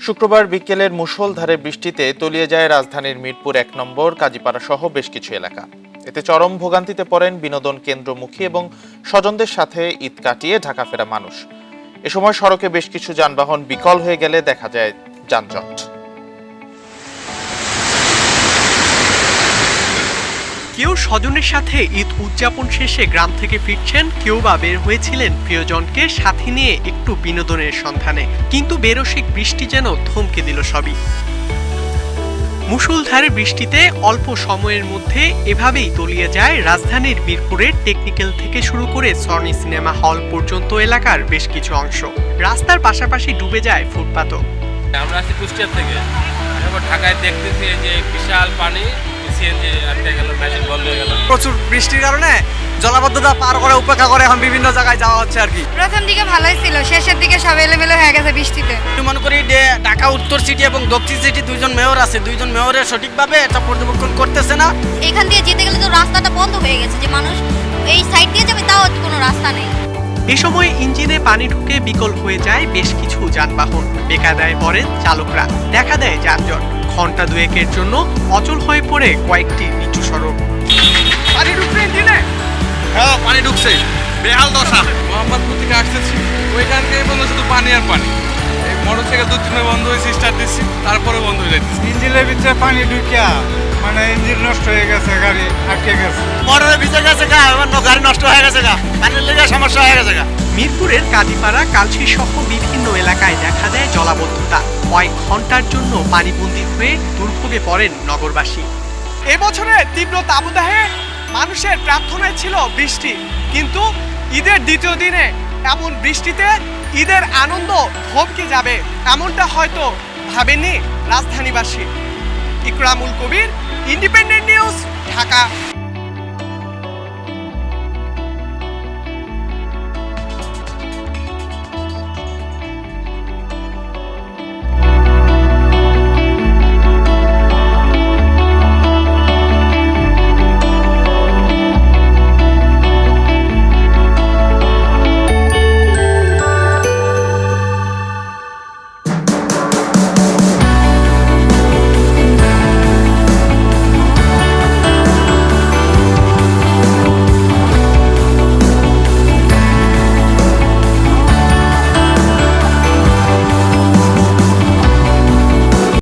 শুক্রবার বিকেলের মুষলধারে বৃষ্টিতে তলিয়ে যায় রাজধানীর মিরপুর ১ নম্বর কাজীপাড়া সহ বেশ কিছু এলাকা। এতে চরম ভোগান্তিতে পড়েন বিনোদন কেন্দ্রমুখী এবং স্বজনদের সাথে ঈদ কাটিয়ে ঢাকা ফেরা মানুষ। এ সময় সড়কে বেশ কিছু যানবাহন বিকল হয়ে গেলে দেখা যায় যানজট। কেউ স্বজনের সাথে ঈদ উদযাপন শেষে গ্রাম থেকে ফিরছেন, কেউ বা বের হয়েছিলেন প্রিয়জনকে সাথে নিয়ে একটু বিনোদনের সন্ধানে, কিন্তু বেরসিক বৃষ্টি যেন থমকে দিল সবই। মুষলধারে বৃষ্টিতে অল্প সময়ের মধ্যে এভাবেই তলিয়ে যায় রাজধানীর মিরপুরের টেকনিক্যাল থেকে শুরু করে সনি সিনেমা হল পর্যন্ত এলাকার বেশ কিছু অংশ। রাস্তার পাশাপাশি ডুবে যায় ফুটপাতও। আমরা আসছি কুষ্টিয়া থেকে, ঢাকায় দেখতেছি যে বিশাল পানি, প্রচুর বৃষ্টির কারণে জলাবদ্ধতা পার করে উপেক্ষা করে এখন বিভিন্ন জায়গায় যাওয়া হচ্ছে আর কি। প্রথম দিকে ভালোই ছিল, শেষের দিকে সব এলোমেলো হয়ে গেছে বৃষ্টিতে। মনে করি ঢাকা উত্তর সিটি এবং দক্ষিণ সিটি দুইজন মেয়র আছে, দুইজন মেয়রের সঠিকভাবে এটা পর্যবেক্ষণ করতেছে না। এখান দিয়ে যেতে গেলে তো রাস্তাটা বন্ধ হয়ে গেছে, যে মানুষ এই সাইড দিয়ে যাবে তাও কোনো রাস্তা নেই। এ সময় ইঞ্জিনে পানি ঢুকে বিকল হয়ে যায় বেশ কিছু যানবাহন, বেকায়দায় পড়েন চালকরা, দেখা দেয় যানজট। ঘন্টা দুয়েকের জন্য অচল হয়ে পড়ে কয়েকটি নিচু সড়ক। পানি ঢুকছে ইঞ্জিনে, হ্যাঁ পানি ঢুকছে, বেহাল দশা। মোহাম্মদপুর থেকে আসতেছি, ওইখান থেকে বন্ধ শুধু পানি আর পানি। এই মোটরসাইকেল 2-3 বন্ধ হয়েছে, স্টার্ট দিচ্ছি, তারপরে বন্ধ হয়ে যাচ্ছে। ইঞ্জিনের ভিতরে পানি ঢুকিয়া মানে ইঞ্জিন নষ্ট হয়ে গেছে, গাড়ি আটকে গেছে, মোটরে ভিজে গেছে গা, গাড়ি নষ্ট হয়ে গেছে গা, পানির লেগে সমস্যা হয়ে গেছে গা। মিরপুরের কাজীপাড়া, কালশী সহ বিভিন্ন এলাকায় দেখা দেয় জলাবদ্ধতা। কয়েক ঘন্টার জন্য পানিবন্দী হয়ে দুর্ভোগে পড়েন নগরবাসী। এবছরের তীব্র তাপদাহে মানুষের প্রার্থনায় ছিল বৃষ্টি, কিন্তু ঈদের দ্বিতীয় দিনে এমন বৃষ্টিতে ঈদের আনন্দ থমকে যাবে এমনটা হয়তো ভাবেনি রাজধানীবাসী। ইকরামুল কবির, ইন্ডিপেন্ডেন্ট নিউজ, ঢাকা।